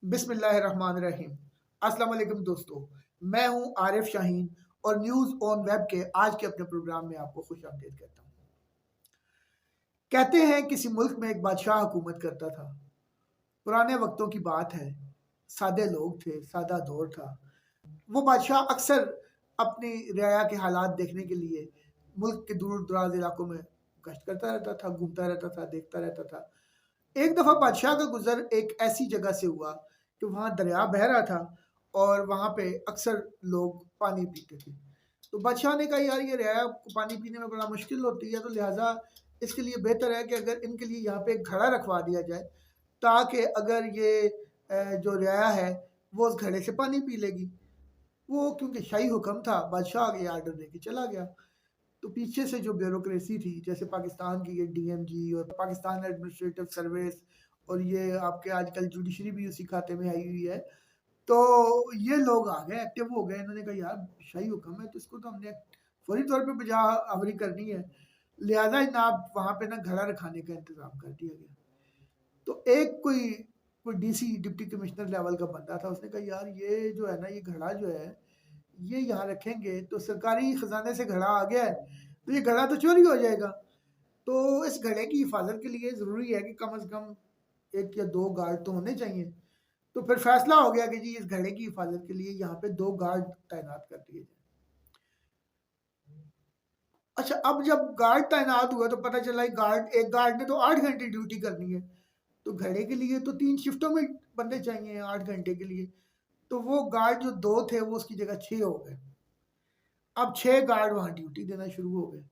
बिस्मिल्लाहिर्रहमानिर्रहीम। अस्सलाम वालेकुम दोस्तों, मैं हूं आरिफ शाहीन और न्यूज़ ऑन वेब के आज के अपने प्रोग्राम में आपको खुश आमदीद कहता हूं। कहते हैं किसी मुल्क में एक बादशाह हुकूमत करता था। पुराने वक्तों की बात है, सादे लोग थे, सादा दौर था। वो बादशाह अक्सर अपनी रियाया के हालात देखने के लिए मुल्क के दूर दराज इलाकों में गश्त करता रहता था, घूमता रहता था, देखता रहता था। एक दफ़ा बादशाह का गुज़र एक ऐसी जगह से हुआ कि वहाँ दरिया बह रहा था और वहाँ पे अक्सर लोग पानी पीते थे। तो बादशाह ने कहा यार ये रियाया को पानी पीने में बड़ा मुश्किल होती है, तो लिहाजा इसके लिए बेहतर है कि अगर इनके लिए यहाँ पे एक घड़ा रखवा दिया जाए, ताकि अगर ये जो रियाया है वो उस घड़े से पानी पी लेगी। वो क्योंकि शाही हुक्म था, बादशाह ये आर्डर दे के चला गया। तो पीछे से जो ब्यूरोक्रेसी थी, जैसे पाकिस्तान की ये डीएमजी और पाकिस्तान एडमिनिस्ट्रेटिव सर्विस और ये आपके आजकल जुडिशरी भी उसी खाते में आई हुई है। तो ये लोग आ गए, एक्टिव हो गए। इन्होंने कहा यार शाही हुक्म है तो इसको तो हमने फौरी तौर पे बजा आवरी करनी है। लिहाजा जनाब वहाँ पे ना घड़ा रखाने का इंतज़ाम कर दिया गया। तो एक कोई डीसी डिप्टी कमिश्नर लेवल का बंदा था, उसने कहा यार ये जो है ना ये घड़ा जो है ये यहाँ रखेंगे तो सरकारी खजाने से घड़ा आ गया है, तो ये घड़ा तो चोरी हो जाएगा। तो इस घड़े की हिफाजत के लिए ज़रूरी है कि कम से कम एक या दो गार्ड तो होने चाहिए। तो फिर फैसला हो गया कि जी इस घड़े की हिफाजत के लिए यहाँ पे दो गार्ड तैनात कर दिए जाए। अच्छा, अब जब गार्ड तैनात हुआ तो पता चला एक गार्ड ने तो 8 घंटे ड्यूटी करनी है। तो घड़े के लिए तो 3 शिफ्टों में बंदे चाहिए 8 घंटे के लिए। तो वो गार्ड जो दो थे वो उसकी जगह 6 हो गए। अब 6 गार्ड वहाँ ड्यूटी देना शुरू हो गए।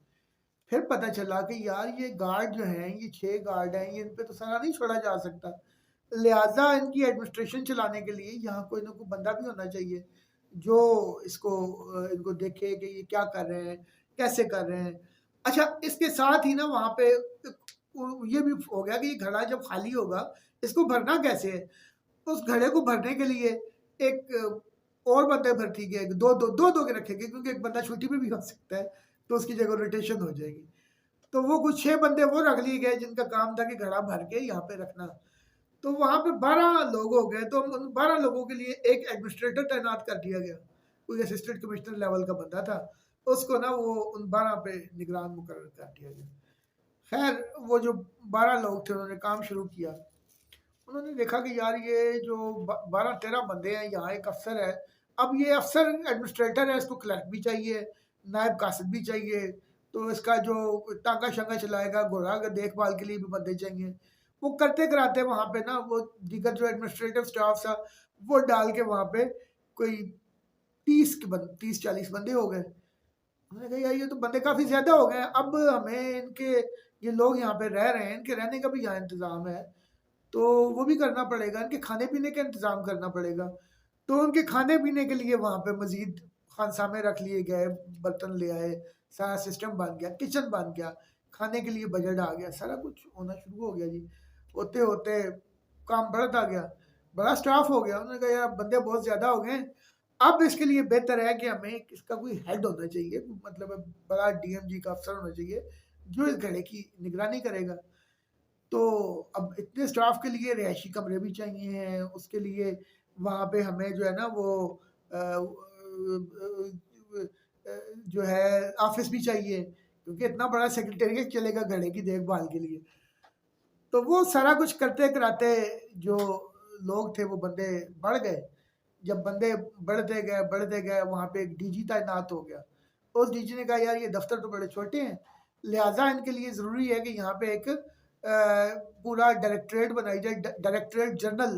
फिर पता चला कि यार ये गार्ड जो हैं, ये 6 गार्ड हैं, ये इन पे तो सारा नहीं छोड़ा जा सकता। लिहाजा इनकी एडमिनिस्ट्रेशन चलाने के लिए यहाँ कोई ना कोई बंदा भी होना चाहिए जो इसको इनको देखे कि ये क्या कर रहे हैं, कैसे कर रहे हैं। अच्छा, इसके साथ ही ना वहाँ पे ये भी हो गया कि ये घड़ा जब खाली होगा इसको भरना कैसे है। उस घड़े को भरने के लिए एक और बंदे भर्ती किए, दो के रखेंगे क्योंकि एक बंदा छुट्टी पे भी हो सकता है, तो उसकी जगह रोटेशन हो जाएगी। तो वो कुछ 6 बंदे वो रख लिए गए जिनका काम था कि घड़ा भर के यहाँ पे रखना। तो वहाँ पे 12 लोग हो गए, तो उन 12 लोगों के लिए एक एडमिनिस्ट्रेटर तैनात कर दिया गया। कोई असिस्टेंट कमिश्नर लेवल का बंदा था, उसको ना वो उन 12 पे निगरान मुकर्रर कर दिया गया। खैर वो जो 12 लोग थे उन्होंने काम शुरू किया। उन्होंने देखा कि यार ये जो 12-13 बंदे हैं, यहाँ एक अफसर है। अब ये अफसर एडमिनिस्ट्रेटर है, इसको क्लर्क भी चाहिए, नायब कासिद भी चाहिए, तो इसका जो टांका शंका चलाएगा, घोड़ा का देखभाल के लिए भी बंदे चाहिए। वो करते कराते वहाँ पे ना वो दीगर जो एडमिनिस्ट्रेटिव स्टाफ था वो डाल के वहाँ पे कोई 30-40 बंदे हो गए। उन्होंने कहा यार ये तो बंदे काफ़ी ज़्यादा हो गए हैं, अब हमें इनके ये लोग यहाँ पे रह रहे हैं, इनके रहने का भी यहाँ इंतज़ाम है, तो वो भी करना पड़ेगा, इनके खाने-पीने का इंतज़ाम करना पड़ेगा। तो उनके खाने-पीने के लिए वहाँ पे मज़ीद खानसामे रख लिए गए, बर्तन ले आए, सारा सिस्टम बन गया, किचन बन गया, खाने के लिए बजट आ गया, सारा कुछ होना शुरू हो गया जी। होते-होते काम बढ़ता गया, बड़ा स्टाफ हो गया। उन्होंने कहा यार बंदे बहुत ज़्यादा हो गए हैं, अब इसके लिए बेहतर है कि हमें इसका कोई हेड होना चाहिए, मतलब बड़ा डीएमजी का अफ़सर होना चाहिए, जो इस घड़े की निगरानी करेगा। तो अब इतने स्टाफ के लिए रिहायशी कमरे भी चाहिए हैं, उसके लिए वहाँ पे हमें जो है ना वो जो है ऑफिस भी चाहिए, क्योंकि इतना बड़ा सेक्रेटेरिएट चलेगा घड़े की देखभाल के लिए। तो वो सारा कुछ करते कराते जो लोग थे वो बंदे बढ़ गए। जब बंदे बढ़ते गए वहाँ पे एक डीजी तैनात हो गया। उस डीजी ने कहा यार ये दफ्तर तो बड़े छोटे हैं, लिहाजा इनके लिए ज़रूरी है कि यहाँ पे एक पूरा डायरेक्टरेट बनाई जाए, डायरेक्टरेट जनरल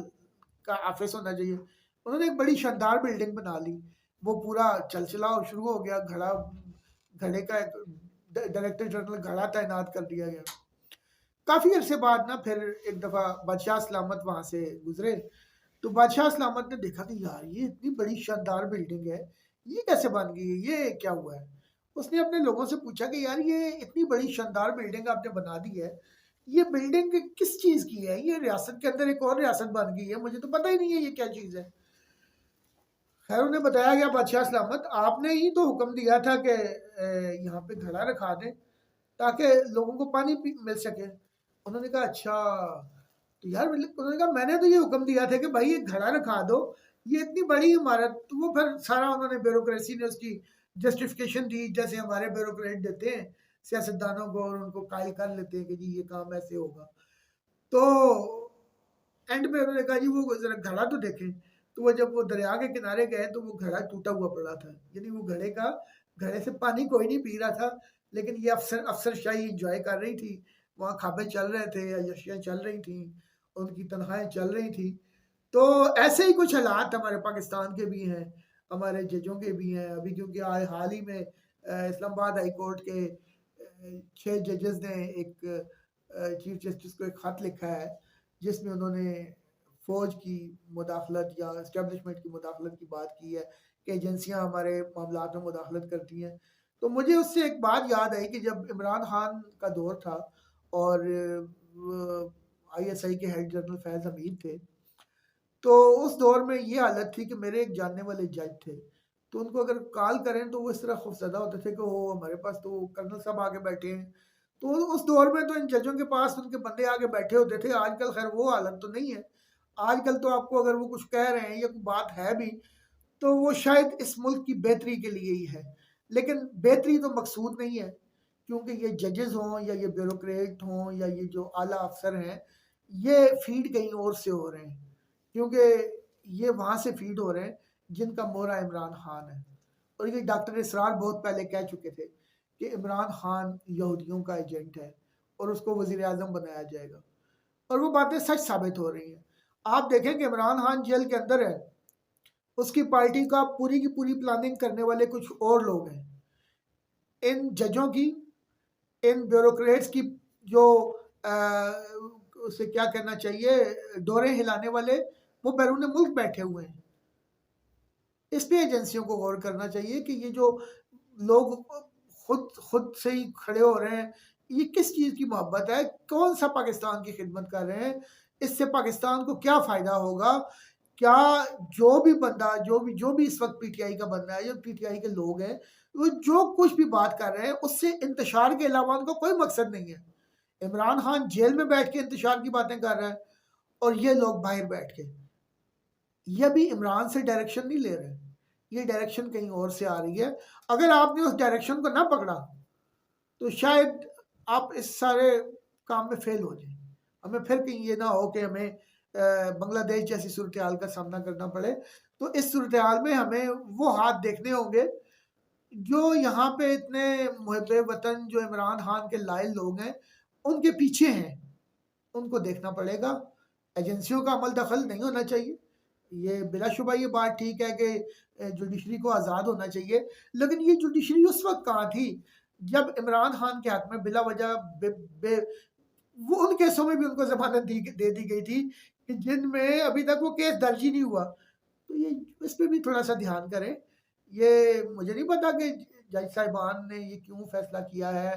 का ऑफिस होना चाहिए। उन्होंने एक बड़ी शानदार बिल्डिंग बना ली, वो पूरा चल चलाओ शुरू हो गया। घड़े का डायरेक्टर जनरल घड़ा तैनात कर दिया गया। काफ़ी अरसे बाद ना फिर एक दफ़ा बादशाह सलामत वहाँ से गुजरे, तो बादशाह सलामत ने देखा कि यार ये इतनी बड़ी शानदार बिल्डिंग है, ये कैसे बन गई है, ये क्या हुआ है। उसने अपने लोगों से पूछा कि यार ये इतनी बड़ी शानदार बिल्डिंग आपने बना दी है, ये बिल्डिंग किस चीज़ की है, ये रियासत के अंदर एक और रियासत बन गई है, मुझे तो पता ही नहीं है ये क्या चीज़ है। खैर उन्हें बताया गया बादशाह सलामत आपने ही तो हुक्म दिया था कि यहाँ पे घड़ा रखा दें ताकि लोगों को पानी मिल सके। उन्होंने कहा अच्छा, तो यार उन्होंने कहा मैंने तो ये हुक्म दिया था कि भाई ये घड़ा रखा दो, ये इतनी बड़ी इमारत। तो वो फिर सारा उन्होंने ब्यूरोक्रेसी ने उसकी जस्टिफिकेशन दी, जैसे हमारे ब्यूरोक्रेट देते हैं सियासतदानों को और उनको कायल कर लेते हैं कि जी ये काम ऐसे होगा। तो एंड में उन्होंने कहा जी वो जरा घड़ा तो देखें। तो वो जब वो दरिया के किनारे गए तो वो घड़ा टूटा हुआ पड़ा था, यानी वो घड़े से पानी कोई नहीं पी रहा था, लेकिन ये अफसरशाही इंजॉय कर रही थी। वहाँ खाबे चल रहे थे, अय्याशियाँ चल रही थी, उनकी तनख्वाहें चल रही थी। तो ऐसे ही कुछ हालात हमारे पाकिस्तान के भी हैं, हमारे जजों के भी हैं। अभी क्योंकि हाल ही में इस्लामाबाद हाई कोर्ट के 6 जजेस ने एक चीफ जस्टिस को एक ख़त लिखा है, जिसमें उन्होंने फ़ौज की मुदाखलत या इस्टेब्लिशमेंट की मुदाखलत की बात की है कि एजेंसियां हमारे मामलात में मुदाखलत करती हैं। तो मुझे उससे एक बात याद आई कि जब इमरान खान का दौर था और ISI के हेड जनरल फैज़ हमीद थे, तो उस दौर में ये हालत थी कि मेरे एक जानने वाले जज थे, तो उनको अगर कॉल करें तो वो इस तरह खौफज़दा होते थे कि वो हमारे पास तो कर्नल साहब आके बैठे हैं। तो उस दौर में तो इन जजों के पास उनके बंदे आके बैठे होते थे। आजकल खैर वो हालत तो नहीं है। आजकल तो आपको अगर वो कुछ कह रहे हैं या कोई बात है भी, तो वो शायद इस मुल्क की बेहतरी के लिए ही है, लेकिन बेहतरी तो मकसूद नहीं है, क्योंकि ये जजेस हों या ये ब्यूरोक्रेट हों या ये जो आला अफसर हैं, ये फीड कहीं और से हो रहे हैं, क्योंकि ये वहाँ से फीड हो रहे हैं जिनका मोहरा इमरान खान है। और ये डॉक्टर इसरार बहुत पहले कह चुके थे कि इमरान खान यहूदियों का एजेंट है और उसको वज़ीर आज़म बनाया जाएगा, और वो बातें सच साबित हो रही हैं। आप देखें कि इमरान खान जेल के अंदर है, उसकी पार्टी का पूरी की पूरी प्लानिंग करने वाले कुछ और लोग हैं। इन जजों की, इन ब्यूरोक्रेट्स की जो उसे क्या कहना चाहिए, डोरे हिलाने वाले, वो बैरून मुल्क बैठे हुए हैं। इस पे एजेंसियों को गौर करना चाहिए कि ये जो लोग खुद से ही खड़े हो रहे हैं, ये किस चीज़ की मोहब्बत है, कौन सा पाकिस्तान की खिदमत कर रहे हैं, इससे पाकिस्तान को क्या फ़ायदा होगा। क्या जो भी बंदा जो भी इस वक्त PTI का बंदा है, जो PTI के लोग हैं, वो जो कुछ भी बात कर रहे हैं उससे इंतशार के अलावा उनका कोई मकसद नहीं है। इमरान खान जेल में बैठ के इंतशार की बातें कर रहा है और ये लोग बाहर बैठ के, ये भी इमरान से डायरेक्शन नहीं ले रहे, ये डायरेक्शन कहीं और से आ रही है। अगर आपने उस डायरेक्शन को ना पकड़ा तो शायद आप इस सारे काम में फेल हो जाए। हमें फिर कहीं ये ना हो कि हमें बांग्लादेश जैसी सूरत हाल का सामना करना पड़े। तो इस सूरत हाल में हमें वो हाथ देखने होंगे जो यहाँ पे इतने मुहब्बे वतन, जो इमरान खान के लायल लोग हैं, उनके पीछे हैं, उनको देखना पड़ेगा। एजेंसियों का अमल दखल नहीं होना चाहिए, ये बिलाशुबा ये बात ठीक है कि जुडिशरी को आज़ाद होना चाहिए, लेकिन ये जुडिशरी उस वक्त कहाँ थी जब इमरान खान के हक में बिला वजह वो उन केसों में भी उनको जमानत दे दी गई थी कि जिनमें अभी तक वो केस दर्ज ही नहीं हुआ। तो ये इस पे भी थोड़ा सा ध्यान करें। ये मुझे नहीं पता कि जज साहिबान ने ये क्यों फैसला किया है,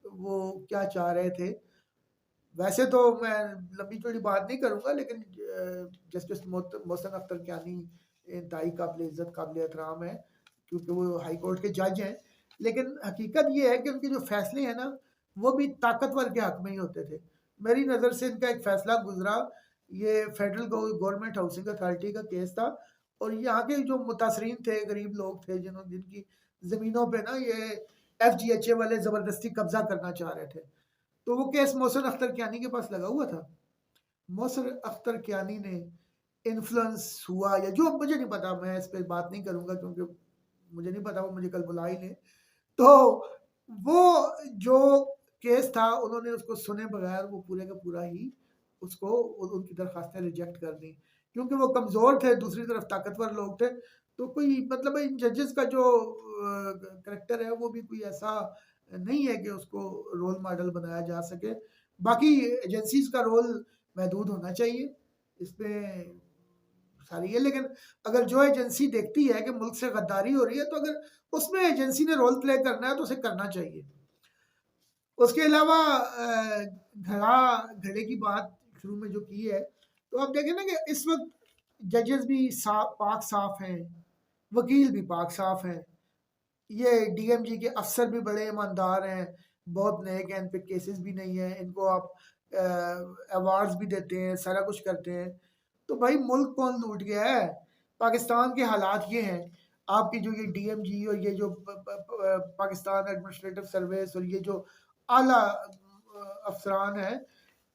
वो क्या चाह रहे थे। वैसे तो मैं लंबी चौड़ी बात नहीं करूँगा, लेकिन जस्टिस मोहसिन अख्तर कियानी इंतहाई काबिल इज़्ज़त, काबिल एहतराम है, क्योंकि वो हाई कोर्ट के जज हैं। लेकिन हकीकत ये है कि उनके जो फैसले हैं ना, वो भी ताकतवर के हक में ही होते थे। मेरी नज़र से इनका एक फैसला गुजरा, ये फेडरल गवर्नमेंट हाउसिंग अथॉरिटी का केस था, और यहाँ के जो मुतासरीन थे, गरीब लोग थे, जिनकी ज़मीनों पे ना ये FGHA वाले ज़बरदस्ती कब्जा करना चाह रहे थे, तो वो केस मोहसिन अख्तर कियानी के पास लगा हुआ था। मोहसिन अख्तर कियानी ने इन्फ्लुएंस हुआ या जो, मुझे नहीं पता, मैं इस पे बात नहीं करूँगा क्योंकि मुझे नहीं पता, वो मुझे कल बुला ही लें। तो वो जो केस था, उन्होंने उसको सुने बगैर वो पूरे का पूरा ही उसको उनकी दरखास्तें रिजेक्ट कर दी, क्योंकि वो कमज़ोर थे, दूसरी तरफ ताकतवर लोग थे। तो कोई मतलब इन जजेस का जो करेक्टर है वो भी कोई ऐसा नहीं है कि उसको रोल मॉडल बनाया जा सके। बाकी एजेंसीज का रोल महदूद होना चाहिए, इसमें सारी है, लेकिन अगर जो एजेंसी देखती है कि मुल्क से गद्दारी हो रही है, तो अगर उसमें एजेंसी ने रोल प्ले करना है तो उसे करना चाहिए। उसके अलावा घड़े की बात शुरू में जो की है, तो आप देखें ना कि इस वक्त जजेस भी पाक साफ हैं, वकील भी पाक साफ हैं, ये DMG के अफसर भी बड़े ईमानदार हैं, बहुत नेक हैं, इन पे केसेस भी नहीं है, इनको आप अवार्ड्स भी देते हैं, सारा कुछ करते हैं। तो भाई मुल्क कौन लूट गया है? पाकिस्तान के हालात ये हैं, आपकी जो ये डीएमजी और ये जो पाकिस्तान एडमिनिस्ट्रेटिव सर्विस और ये जो आला अफसरान है,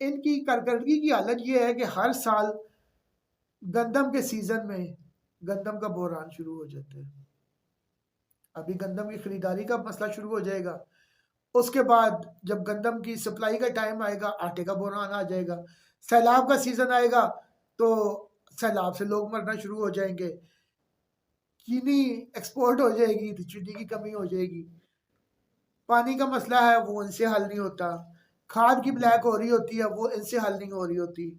इनकी कारकर्दगी की हालत ये है कि हर साल गंदम के सीजन में गंदम का बहरान शुरू हो जाता है। अभी गंदम की खरीदारी का मसला शुरू हो जाएगा, उसके बाद जब गंदम की सप्लाई का टाइम आएगा, आटे का बहरान आ जाएगा। सैलाब का सीजन आएगा तो सैलाब से लोग मरना शुरू हो जाएंगे। चीनी एक्सपोर्ट हो जाएगी तो चीनी की कमी हो जाएगी। पानी का मसला है वो इनसे हल नहीं होता। खाद की ब्लैक हो रही होती है, वो इनसे हल नहीं हो रही होती।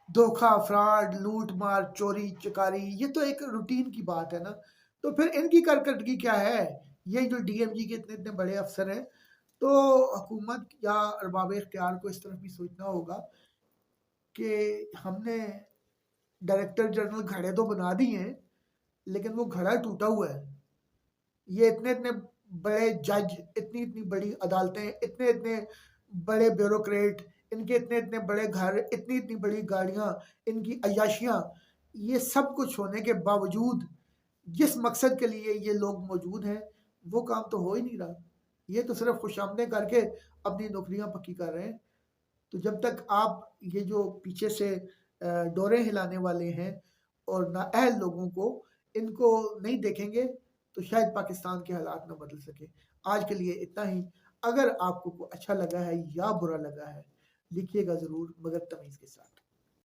धोखा, फ्रॉड, लूट मार, चोरी चकारी, ये तो एक रूटीन की बात है ना। तो फिर इनकी कारकर्दगी क्या है? ये जो डीएमजी के इतने इतने बड़े अफसर हैं, तो हुकूमत या अरबाब इख्तियार को इस तरफ भी सोचना होगा कि हमने डायरेक्टर जनरल घड़े तो बना दिए हैं, लेकिन वो घड़ा टूटा हुआ है। ये इतने इतने बड़े जज, इतनी इतनी बड़ी अदालतें, इतने इतने बड़े ब्यूरोक्रेट, इनके इतने इतने बड़े घर, इतनी इतनी बड़ी गाड़ियां, इनकी अय्याशियां, ये सब कुछ होने के बावजूद जिस मकसद के लिए ये लोग मौजूद हैं, वो काम तो हो ही नहीं रहा। ये तो सिर्फ खुशामदें करके अपनी नौकरियां पक्की कर रहे हैं। तो जब तक आप ये जो पीछे से डोरे हिलाने वाले हैं और नाअहल लोगों को, इनको नहीं देखेंगे, तो शायद पाकिस्तान के हालात ना बदल सके। आज के लिए इतना ही। अगर आपको अच्छा लगा है या बुरा लगा है, लिखिएगा ज़रूर, मगर तमीज़ के साथ।